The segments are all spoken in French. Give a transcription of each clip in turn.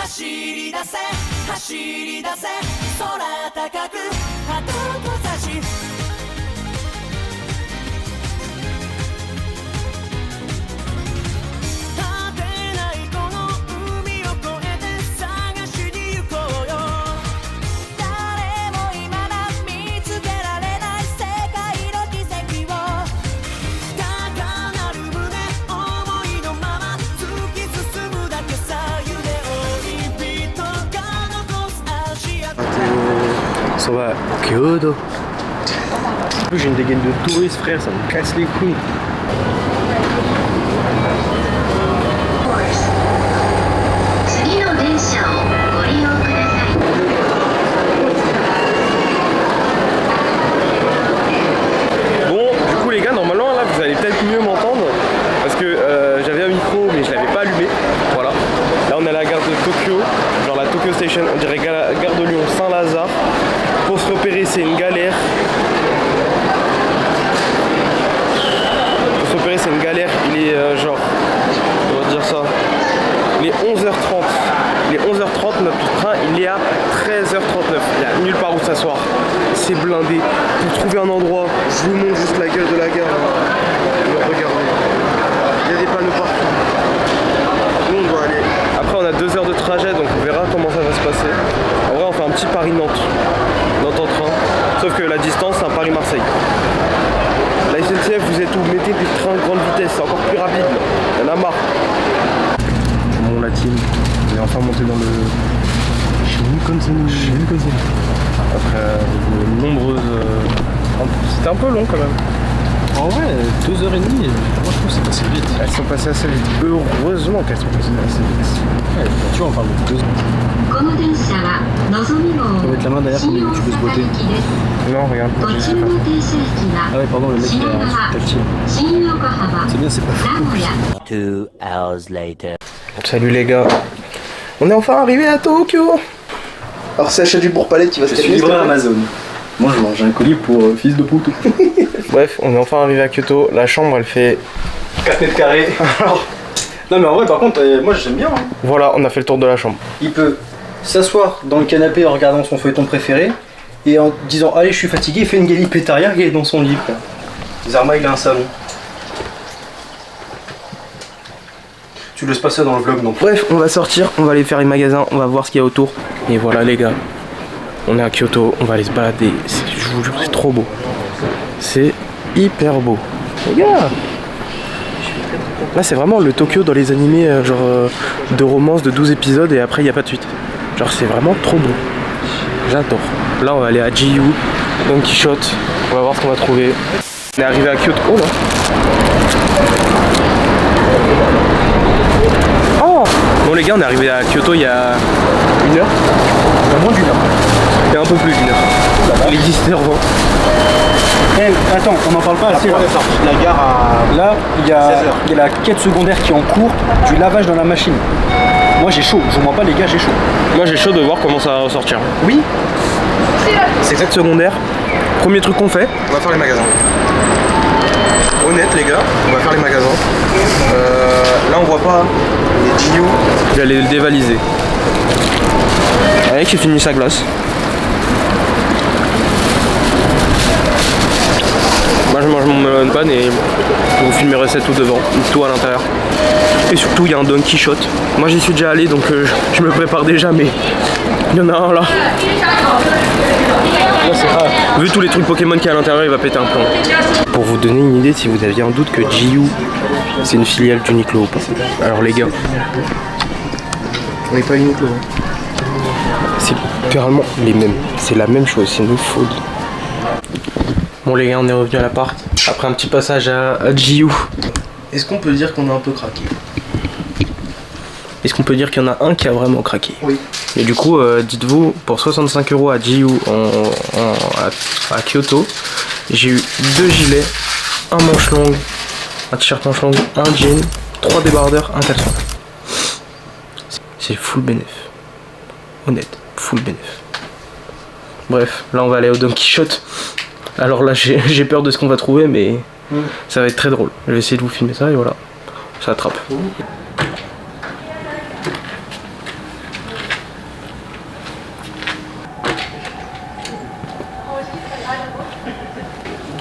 走り出せ走り出せ空高く後と差し果てないこの海を越えて探しに行こうよ誰も未だ見つけられない世界の奇跡を高鳴る胸思いのまま突き進むだけさ夢追い人が残す足跡 Ça va, Kyoto. En plus j'ai une dégaine de touriste frère, ça me casse les couilles. Bon, du coup les gars, normalement là vous allez peut-être mieux m'entendre parce que j'avais un micro mais je l'avais pas allumé. Voilà. Là on est à la gare de Tokyo, genre la Tokyo Station, on dirait gare de Lyon Saint-Lazare. Pour se repérer c'est une galère. Pour se repérer c'est une galère, il est genre, on va dire ça, il est 11h30. Il est 11h30, notre train il est à 13h39. Il n'y a nulle part où s'asseoir. C'est blindé. Pour trouver un endroit, je vous montre juste la gueule de la gare. Regardez. Il y a des panneaux partout. Nous on doit aller. Après on a 2 heures de trajet donc on verra comment ça va se passer. En vrai on fait un petit Paris-Nantes. Nantes en train. Sauf que la distance c'est un Paris-Marseille. La SNCF vous êtes où? Mettez des trains de grande vitesse, c'est encore plus rapide. Il y en a marre. Bon la team, on est enfin monté dans le Shinkansen. Après de nombreuses... C'était un peu long quand même. En vrai, 2h30, moi je trouve que c'est passé vite. Elles sont passées assez vite. Heureusement qu'elles sont passées assez vite. Ouais, tu vois, on parle de 2 heures. On va mettre la main derrière pour que tu peux se botter. Non, regarde. Ah ouais, pardon, le mec il a un truc tactile. C'est bien, c'est pas fou. 2 hours later. Salut les gars. On est enfin arrivé à Tokyo. Alors c'est Achat du Bourg-Palais qui va se Je suis livreur Amazon. Moi je mange un colis pour fils de pute. Bref, on est enfin arrivé à Kyoto. La chambre elle fait 4 mètres carrés. Non mais en vrai par contre, moi j'aime bien. Hein. Voilà, on a fait le tour de la chambre. Il peut s'asseoir dans le canapé en regardant son feuilleton préféré et en disant allez je suis fatigué, il fait une galipette arrière et il est dans son lit. Zarma il a un salon. Tu laisses pas ça dans le vlog non. Bref, on va sortir, on va aller faire les magasins, on va voir ce qu'il y a autour. Et voilà les gars, on est à Kyoto, on va aller se balader. Je vous jure, c'est trop beau. C'est hyper beau. Les gars, là c'est vraiment le Tokyo dans les animés de romance de 12 épisodes et après il n'y a pas de suite. Genre c'est vraiment trop beau. J'adore. Là on va aller à GU, Don Quichotte, on va voir ce qu'on va trouver. On est arrivé à Kyoto. Oh là. Oh bon les gars, on est arrivé à Kyoto il y a 1 heure. Il y a moins d'1 heure. Il y a un peu plus d'1 heure. Il est 10h20. Eh, attends, on n'en parle pas assez. La gare à... Là, il y a la quête secondaire qui est en cours du lavage dans la machine. Moi j'ai chaud, je vous mens pas les gars, j'ai chaud. Moi j'ai chaud de voir comment ça va ressortir. Oui. C'est quête secondaire. Premier truc qu'on fait, On va faire les magasins. Honnête les gars, on va faire les magasins. Là on voit pas les Gio. je vais aller le dévaliser. Allez, qui finit sa glace. Moi je mange mon melon pan et je vous filmerai ça tout devant, tout à l'intérieur. Et surtout il y a un Don Quichotte. Moi j'y suis déjà allé donc je me prépare déjà, mais il y en a un là. Vu tous les trucs Pokémon qu'il y a à l'intérieur, il va péter un plomb. Pour vous donner une idée, si vous aviez un doute que GU c'est une filiale d'Uniqlo ou pas. Alors les gars, On n'est pas Uniqlo. c'est littéralement les mêmes. C'est la même chose, c'est une folie. Bon les gars, on est revenu à l'appart après un petit passage à GU. Est-ce qu'on peut dire qu'on a un peu craqué? Est-ce qu'on peut dire qu'il y en a un qui a vraiment craqué? Oui. Et du coup, dites-vous, pour 65 € à GU à Kyoto, j'ai eu 2 gilets, un manche longue, un t-shirt manche longue, un jean, 3 débardeurs, un caleçon. C'est full bénéf. Honnête, full bénéf. Bref, là on va aller au Don Quichotte. Alors là j'ai peur de ce qu'on va trouver, mais ça va être très drôle. Je vais essayer de vous filmer ça et voilà, ça attrape.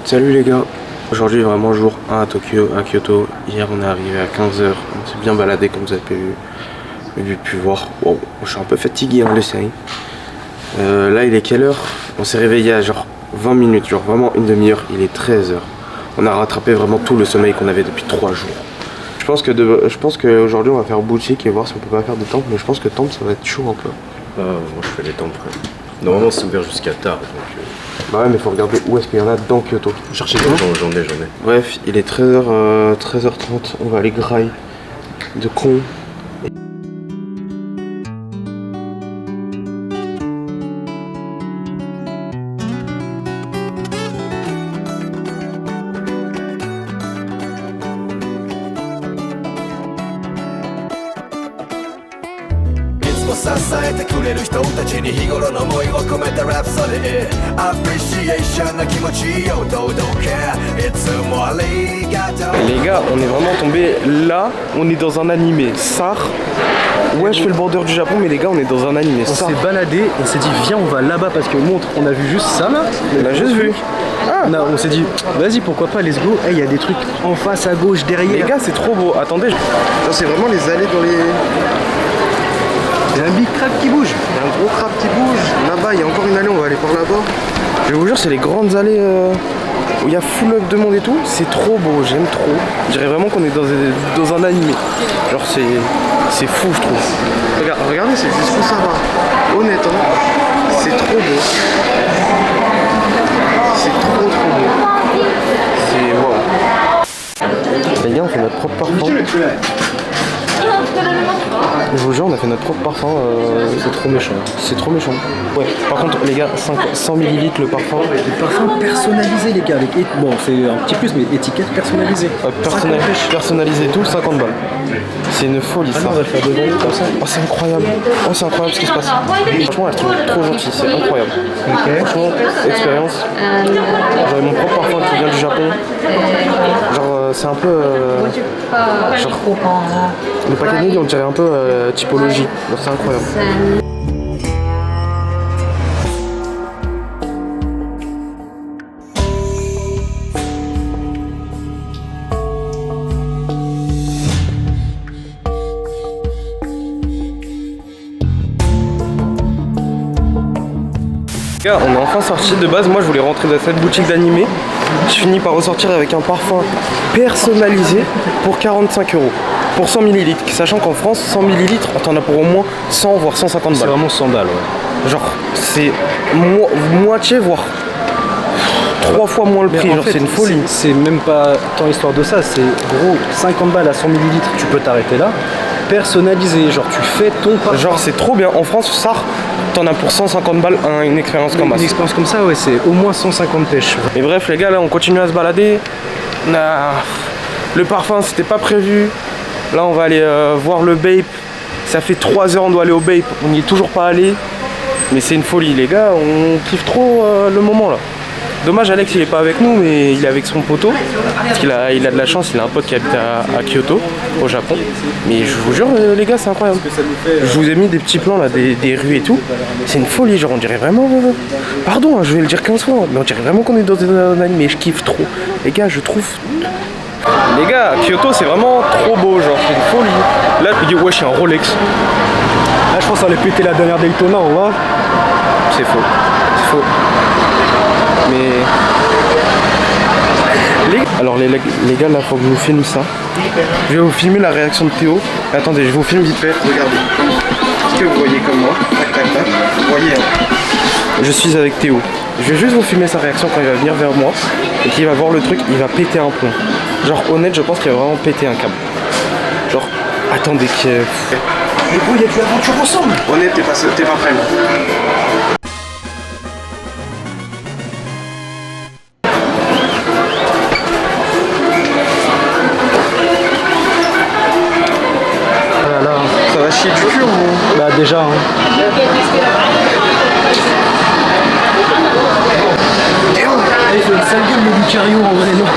Salut les gars, aujourd'hui vraiment jour 1 à Tokyo, à Kyoto. Hier on est arrivé à 15 h, on s'est bien baladé comme vous avez pu voir. Wow, je suis un peu fatigué en série. Là il est quelle heure? On s'est réveillé à genre 20 minutes, genre vraiment une demi-heure, il est 13 h. On a rattrapé vraiment tout le sommeil qu'on avait depuis 3 jours. Je pense qu'aujourd'hui on va faire boutique et voir si on peut pas faire des temples, mais je pense que temple ça va être chaud un peu. Moi je fais les temples. Normalement c'est ouvert jusqu'à tard donc... Bah ouais mais faut regarder où est-ce qu'il y en a dans Kyoto. Cherchez j'en ai. Bref, il est 13h30, on va aller graille de con. Les gars, on est vraiment tombé là, on est dans un animé. Sar. Ouais, je fais le border du Japon, mais les gars, on est dans un animé. On s'est baladé, on s'est dit viens on va là-bas parce que montre, on a vu juste ça là. On a juste vu. Ah. Non, on s'est dit vas-y pourquoi pas, let's go. Il y a des trucs en face, à gauche, derrière. Les gars, c'est trop beau. Attendez, ça c'est vraiment les allées dans les... Il y a un big crab qui bouge. Il y a un gros crabe qui bouge. Là-bas, il y a encore une allée, on va aller par là-bas. Je vous jure, c'est les grandes allées où il y a full up de monde et tout. C'est trop beau, j'aime trop. Je dirais vraiment qu'on est dans un animé. Genre, c'est fou, je trouve. Regardez, c'est jusqu'où ça va. Honnêtement, c'est trop beau. C'est trop beau. C'est waouh. Les gars, on fait notre propre parfum. Je vous jure, on a fait notre propre parfum, c'est trop méchant. C'est trop méchant. Ouais, par contre, les gars, 100 ml le parfum. Le parfum personnalisé, les gars, avec bon, c'est un petit plus, mais étiquette personnalisée. Personnalisé tout, 50 balles. C'est une folie ça. On va le faire devant comme ça. Oh, c'est incroyable. Oh, c'est incroyable ce qui se passe. Franchement, elles sont trop gentilles, c'est incroyable. Franchement, expérience. J'avais mon propre parfum qui vient du Japon. Genre, c'est un peu. Genre, le packaging, on dirait un peu typologie. C'est incroyable. On est enfin sorti. De base, moi je voulais rentrer dans cette boutique d'animé. Je finis par ressortir avec un parfum personnalisé pour 45 € pour 100 ml. Sachant qu'en France, 100 ml, t'en as pour au moins 100 voire 150 balles. C'est vraiment 100 balles, ouais. Genre, c'est moitié voire 3 fois moins le prix. Genre, c'est une folie. C'est même pas tant histoire de ça, c'est gros 50 balles à 100 ml, tu peux t'arrêter là. Personnalisé, genre tu fais ton parfum. Genre, c'est trop bien. En France, ça. T'en as pour 150 balles une expérience comme ça. Une expérience comme ça, ouais, c'est au moins 150 pêches. Et bref, les gars, là, on continue à se balader. Le parfum, c'était pas prévu. Là, on va aller voir le Bape. Ça fait 3 heures, on doit aller au Bape. On n'y est toujours pas allé. Mais c'est une folie, les gars. On kiffe trop le moment, là. Dommage, Alex, il est pas avec nous, mais il est avec son poteau. Parce qu'il a de la chance, il a un pote qui habite à Kyoto, au Japon. Mais je vous jure, les gars, c'est incroyable. Je vous ai mis des petits plans, là, des rues et tout. C'est une folie, genre, on dirait vraiment... Pardon, hein, je vais le dire 15 fois, mais on dirait vraiment qu'on est dans un anime. Je kiffe trop. Les gars, je trouve... Les gars, Kyoto, c'est vraiment trop beau, genre, c'est une folie. Là, il dit, ouais, je suis un Rolex. Là, je pense qu'on allait péter la dernière Daytona, on va. C'est faux. C'est faux. Mais... Alors les gars, là, faut que je vous filme ça. Je vais vous filmer la réaction de Théo. Attendez, je vous filme vite fait. Regardez. Est-ce que vous voyez comme moi? Tac, tac, tac. Vous voyez, hein. Je suis avec Théo. Je vais juste vous filmer sa réaction quand il va venir vers moi et qu'il va voir le truc, il va péter un plomb. Genre honnête, je pense qu'il va vraiment péter un câble. Genre, attendez que... Mais bon, il y a de l'aventure ensemble. Honnête, t'es pas prêt. Ça va chier du cul ou... Bah déjà, hein. Il fait une sale gueule le Lucario en vrai, non?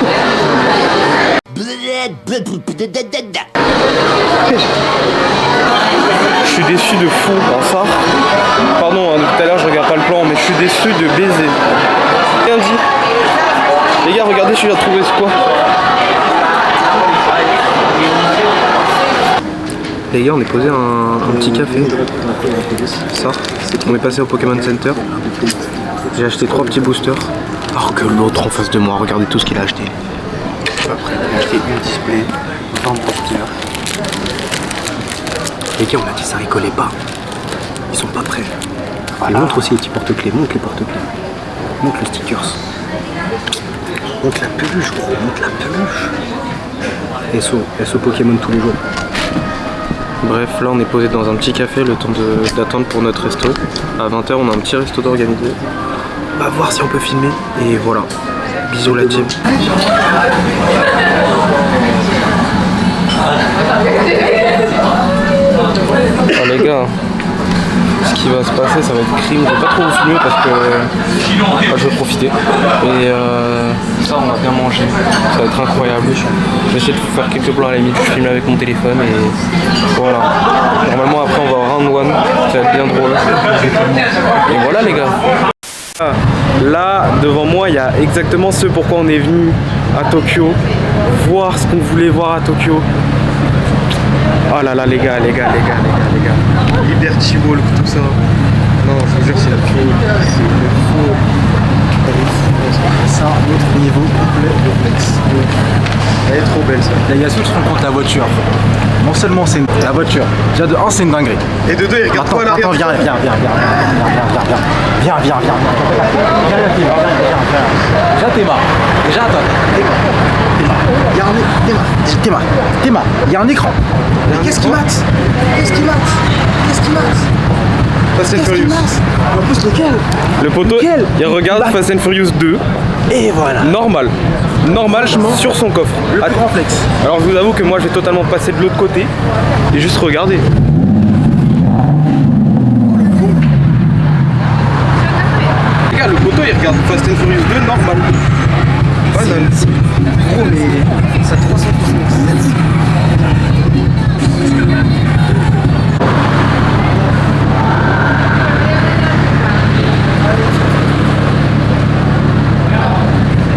Je suis déçu de fou en ça. Pardon, hein, tout à l'heure je regarde pas le plan, mais je suis déçu de baiser. Rien dit. Les gars, regardez, je viens de trouver ce quoi. Les gars, on est posé un petit café. Ça. On est passé au Pokémon Center. J'ai acheté 3 petits boosters. Alors que l'autre en face de moi, regardez tout ce qu'il a acheté. Après, il a acheté une display, 20 boosters. Les gars, on a dit ça rigolait pas. Ils sont pas prêts. Et montre aussi les petits porte-clés, montre les porte-clés. Montre le stickers. Montre la peluche, gros, montre la peluche. SO Pokémon tous les jours. Bref, là on est posé dans un petit café, le temps d'attendre pour notre resto. À 20h, on a un petit resto d'organiser. On va voir si on peut filmer. Et voilà. Bisous la team. Oh les gars, ce qui va se passer, ça va être crime. Je vais pas trop vous filmer parce que je vais profiter. Et ça, on va bien manger. Ça va être incroyable. Je vais essayer de vous faire quelques plans à la limite. Je filme avec mon téléphone et voilà. Normalement, après, on va au round 1. Ça va être bien drôle. Et voilà, les gars. Là, devant moi, il y a exactement ce pourquoi on est venu à Tokyo. Voir ce qu'on voulait voir à Tokyo. Oh là là, les gars. Liberty Walk, tout ça. Non, je vous jure, c'est le fou. C'est le fou. Ça, notre niveau complet de flex. Elle est trop belle ça. Les gars, si tu te rends compte la voiture, non seulement c'est la voiture, déjà de 1 c'est une dinguerie. Et de 2, il regarde pas à l'arrière. Attends, viens, Théma. Déjà, attends. Théma, il y a un écran. Mais qu'est-ce qui mate? Fast and Furious. En plus, lequel? Le poteau, Lequel? il regarde Fast and Furious 2. Et voilà. Normal sur son coffre. Le plus grand flex. Alors je vous avoue que moi je vais totalement passer de l'autre côté et juste regarder. Les gars, le poteau il regarde Fast and Furious 2 normal. Gros, mais ça 370.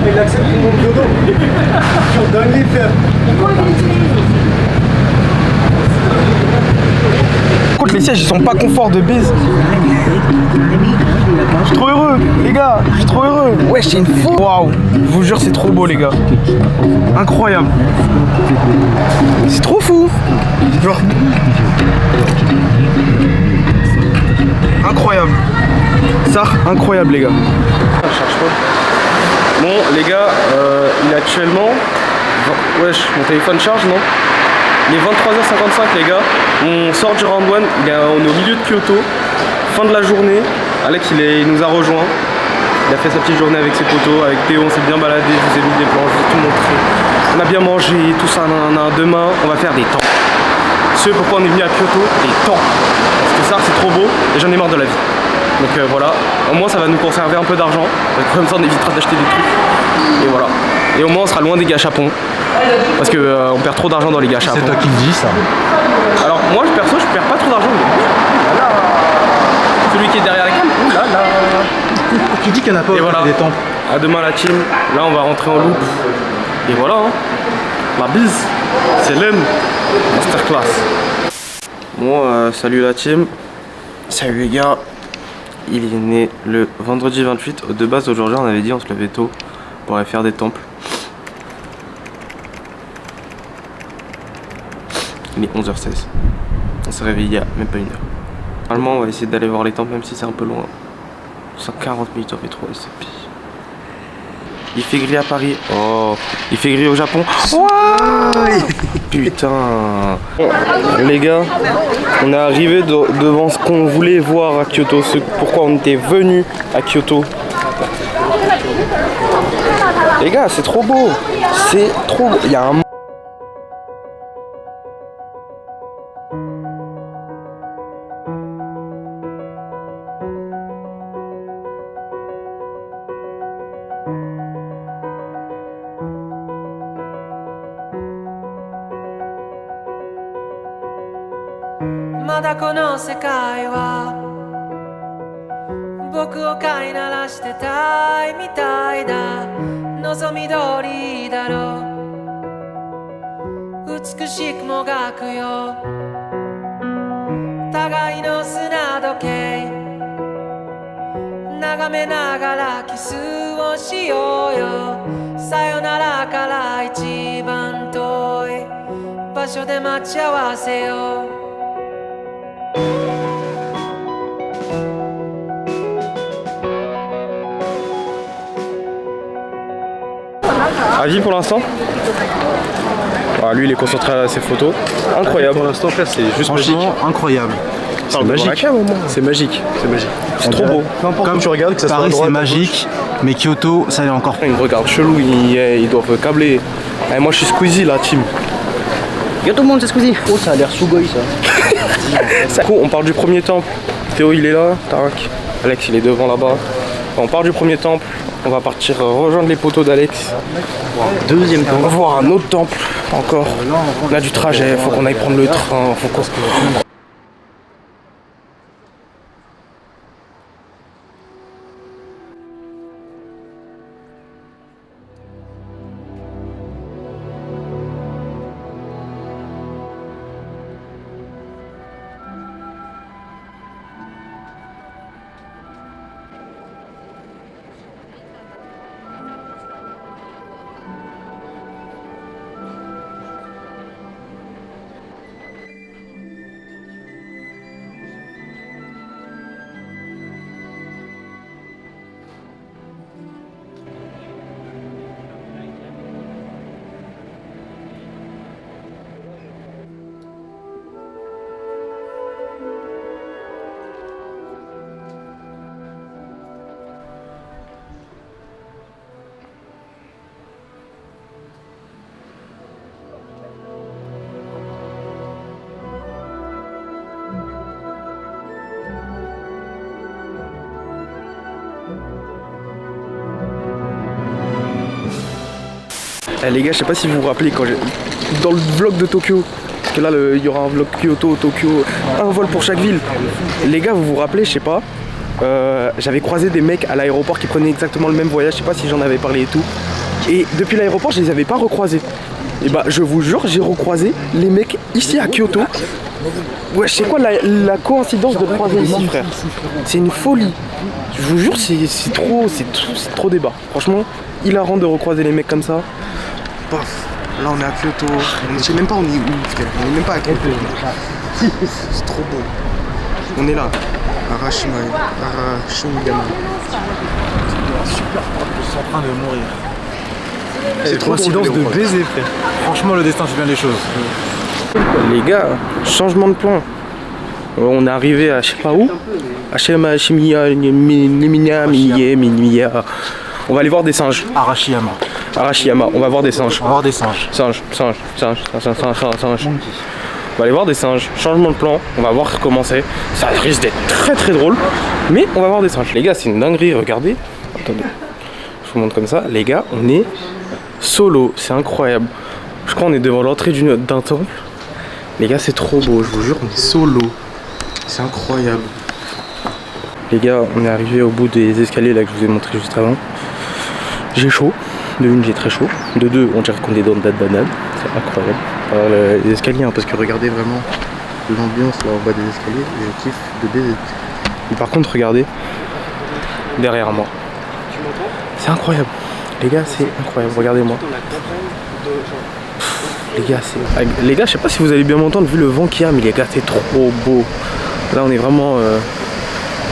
Il accepte tout le monde dodo. Donne les faire. Écoute, les sièges ils sont pas confort de bise. Je suis trop heureux, les gars, je suis trop heureux. Ouais, c'est une fou. Waouh, je vous jure, c'est trop beau, les gars. Incroyable. C'est trop fou. Genre. Incroyable. Ça, incroyable, les gars. Je cherche pas. Bon, les gars, il est actuellement. Wesh, mon téléphone charge, non? Il est 23h55, les gars. On sort du round 1. On est au milieu de Kyoto. Fin de la journée. Alex, il nous a rejoint. Il a fait sa petite journée avec ses potos. Avec Théo, on s'est bien baladé. Je vous ai mis des plans, je vous ai tout montré. On a bien mangé, tout ça. Demain, on va faire des temps. Ce pourquoi on est venu à Kyoto, des temps. Parce que ça, c'est trop beau et j'en ai marre de la vie. Donc voilà, au moins ça va nous conserver un peu d'argent. Comme ça on évitera d'acheter des trucs. Et voilà. Et au moins on sera loin des gâchapons. Parce que on perd trop d'argent dans les gâchapons. C'est toi qui le dis ça. Alors moi perso je perds pas trop d'argent. Voilà. Celui qui est derrière la cam, oulala. Tu dis qu'il n'y en a pas voilà. Des temples. À demain la team. Là on va rentrer en loop. Et voilà hein. La bise. C'est l'M. Masterclass. Bon salut la team. Salut les gars. Il est né le vendredi 28. De base aujourd'hui on avait dit on se levait tôt pour aller faire des temples. Il est 11h16. On s'est réveillé il y a même pas une heure. Normalement on va essayer d'aller voir les temples même si c'est un peu loin. 140 minutes au métro et c'est pire. Il fait gris à Paris. Oh, il fait gris au Japon. Oh putain. Bon, les gars, on est arrivé devant ce qu'on voulait voir à Kyoto, ce pourquoi on était venu à Kyoto. Les gars, c'est trop beau. C'est trop beau. Il y a un...まだこの世界は僕を飼いならしてたいみたいだ望み通りだろう美しくもがくよ互いの砂時計眺めながらキスをしようよさよならから一番遠い場所で待ち合わせようAvis pour l'instant? Ah, lui il est concentré à ses photos. Incroyable. Pour l'instant, frère, c'est juste magique. Franchement, incroyable. C'est magique. C'est magique. C'est magique. C'est trop beau. Comme tu regardes, que ça soit à Paris, c'est droite, magique, mais Kyoto, ça l'est encore plus. Ils me regardent chelou, ils doivent câbler. Et moi je suis Squeezie là, team. Yo tout le monde, c'est Squeezie. Oh, ça a l'air Sugoi ça. On part du premier temple. Théo il est là, tac. Alex il est devant là-bas. On part du premier temple. On va partir rejoindre les poteaux d'Alex. Deuxième temple. On va voir un autre temple encore. On a du trajet, faut qu'on aille prendre le train. Faut qu'on... Eh, les gars, je sais pas si vous vous rappelez quand dans le vlog de Tokyo, parce que là il y aura un vlog Kyoto, Tokyo, un vol pour chaque ville. Les gars, vous vous rappelez, je sais pas, j'avais croisé des mecs à l'aéroport qui prenaient exactement le même voyage, je sais pas si j'en avais parlé et tout. Et depuis l'aéroport, je les avais pas recroisés. Et bah, je vous jure, j'ai recroisé les mecs ici à Kyoto. Ouais, je sais quoi la coïncidence de croiser ici, frère. C'est une folie. Je vous jure, c'est trop débat. Franchement, hilarant de recroiser les mecs comme ça. Paf, là on est à Kyoto. Je sais même pas on est où, frère. On est même pas à Kyoto. C'est trop beau. On est là. Arashiyama. Super proche, je suis en train de mourir. C'est trop coïncidence de baiser, frère. Franchement, le destin fait bien les choses. Les gars, changement de plan. On est arrivé à je sais pas où. On va aller voir des singes. Arashiyama. Arashiyama, on va voir des singes. On va voir des singes. Singes. On va aller voir des singes. Changement de plan, on va voir comment c'est. Ça risque d'être très très drôle. Mais on va voir des singes. Les gars, c'est une dinguerie, regardez. Attendez. Je vous montre comme ça. Les gars, on est solo. C'est incroyable. Je crois qu'on est devant l'entrée d'un temple. Les gars, c'est trop beau, je vous jure, on est solo. C'est incroyable. Les gars, on est arrivé au bout des escaliers là que je vous ai montré juste avant. J'ai chaud. De une, j'ai très chaud. De deux, on dirait qu'on est dans une date banane. C'est incroyable. Alors, les escaliers, hein, parce que regardez vraiment l'ambiance là en bas des escaliers. Je kiffe de baiser. Et par contre, regardez derrière moi. C'est incroyable. Les gars, c'est incroyable. Regardez-moi. Les gars, je sais pas si vous allez bien m'entendre vu le vent qu'il y a, mais les gars, c'est trop beau. Là, on est vraiment,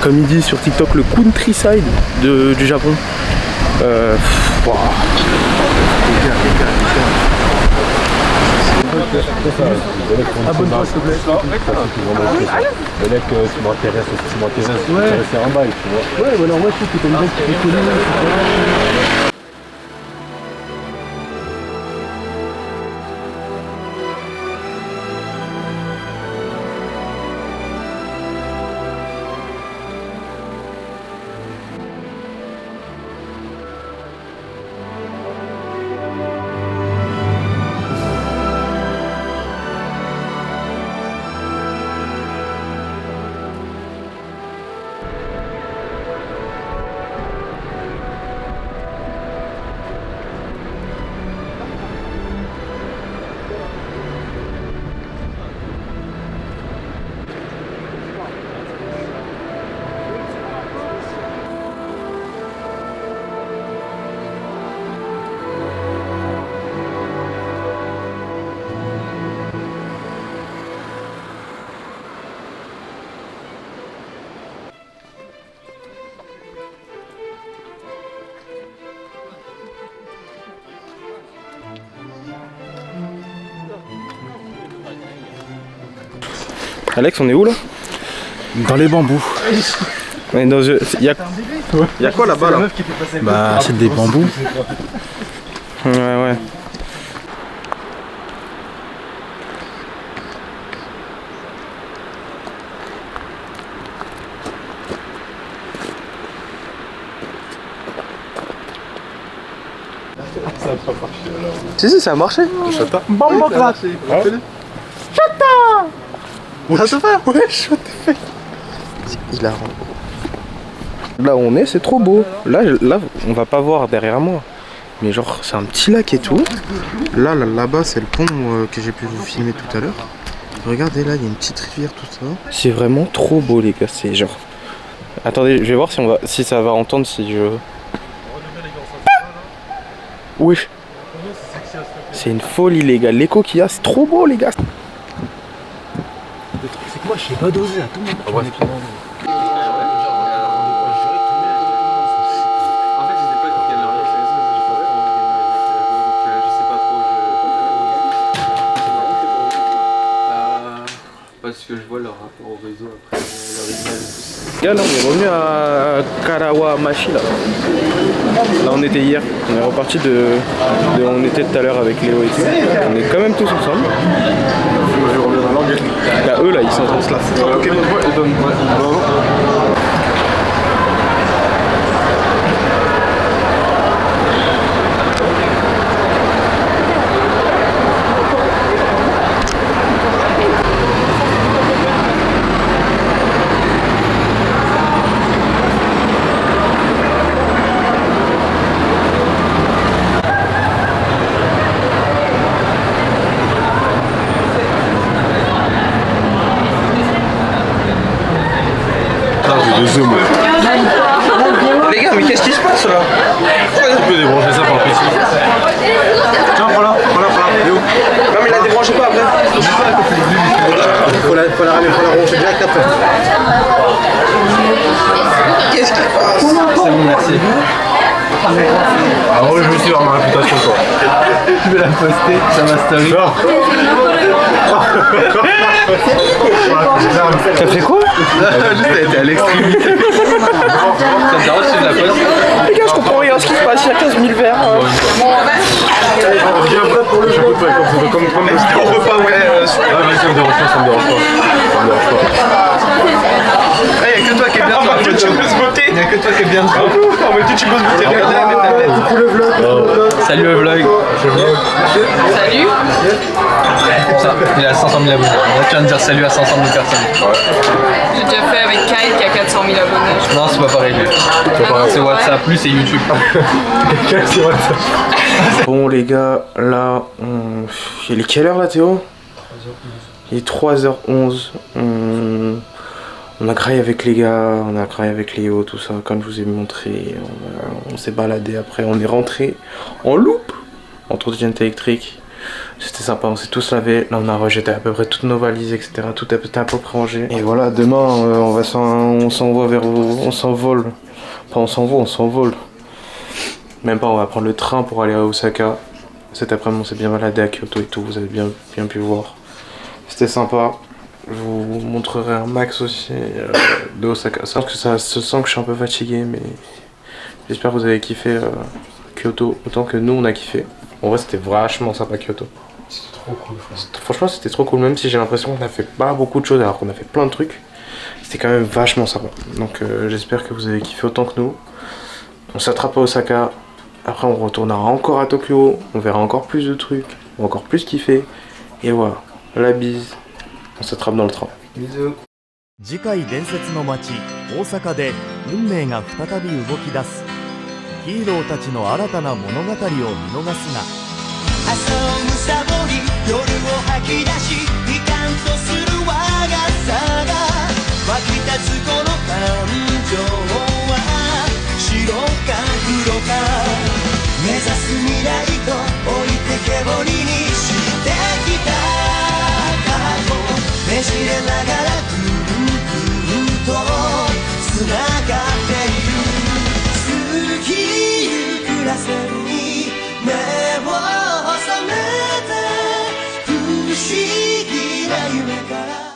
comme ils disent sur TikTok, le countryside du Japon. Wow. Les gars. Abonne-toi s'il te plaît. Le mec, tu m'intéresses, c'est un bail, tu vois. Ouais, alors moi je trouve que t'as une belle qui est connue. Alex, on est où là? Dans les bambous. On est dans... y a quoi là-bas là? Bah, c'est des bambous. Ouais. Si, ça a marché. Chata. Il a... Là où on est, c'est trop beau. Là, on va pas voir derrière moi. Mais genre, c'est un petit lac et tout. Là-bas, c'est le pont que j'ai pu vous filmer tout à l'heure. Regardez là, il y a une petite rivière, tout ça. C'est vraiment trop beau, les gars. C'est genre... Attendez, je vais voir si ça va entendre si je... Oui. C'est une folie, les gars. L'écho qu'il y a, c'est trop beau, les gars. C'est que moi je sais pas doser, attends. Parce que je vois leur rapport au réseau après l'original. Là, on est revenu à Karawamachi là. Là on était hier, on est reparti on était tout à l'heure avec Léo et tout. On est quand même tous ensemble. Je reviens dans l'angle. Là eux là ils sont en train de se la foutre. Ok, de zoom. Les gars mais qu'est-ce qui se passe là? Tu peux débrancher ça par le petit. Tiens, voilà. Non mais la débranchez pas après. Faut la rebrancher direct après. Qu'est-ce qui se passe? C'est bon, merci. Ah ouais, je me suis dans ma réputation quoi. Je vais la poster, ça va story. Ça fait quoi? Juste elle était à l'extrémité. Ça me dérange si je la poste. Les gars je comprends rien ce qui se passe, il y a 15 000 verres. Viens prêt pour le jeu. Comme On peut pas, ouais. Ah vas-y, ça me dérange pas. Il y a que toi qui est bien sur la photo. Il y a que toi qui est bien sur la photo. En même temps tu poses beauté. Coucou le vlog. Salut le vlog. Salut. Ça, il a 500 000 abonnés. Là tu viens de dire salut à 500 000 personnes. J'ai déjà fait avec Kyle qui a 400 000 abonnés. Non, c'est pas pareil. C'est WhatsApp, lui c'est YouTube. C'est vrai ça. Bon les gars, là, il est quelle heure là Théo? Il est 3h11. On a graillé avec les gars, on a graillé avec Léo, tout ça, comme je vous ai montré. On s'est baladé après, on est rentré en loupe en trottinette électrique. C'était sympa, on s'est tous lavés. Là on a rejeté à peu près toutes nos valises, etc. Tout était à peu près rangé. Et voilà, demain on s'envoie vers... On s'envole. Enfin on s'envole. Même pas, on va prendre le train pour aller à Osaka. Cet après-midi on s'est bien baladé à Kyoto et tout, vous avez bien pu voir. C'était sympa. Je vous montrerai un max aussi de Osaka. Je pense que ça se sent que je suis un peu fatigué, mais j'espère que vous avez kiffé Kyoto autant que nous on a kiffé. En vrai c'était vachement sympa Kyoto. C'était trop cool. Franchement c'était trop cool, même si j'ai l'impression qu'on a fait pas beaucoup de choses alors qu'on a fait plein de trucs. C'était quand même vachement sympa. Donc j'espère que vous avez kiffé autant que nous. On s'attrape à Osaka. Après on retournera encore à Tokyo. On verra encore plus de trucs. On va encore plus kiffer. Et voilà. La bise. On s'attrape dans le train. Bisous. 次回伝説の街大阪で運命が再び動き出すヒーローたちの新たな物語を見逃すな朝をむさぼり夜を吐き出し悲観とする我がさが湧き立つこの感情は白か黒か目指す未来と置いてけぼりにしてきた過去ねじれながらぐるぐるとつながっている過ぎゆくらせに目を覚めて不思議な夢から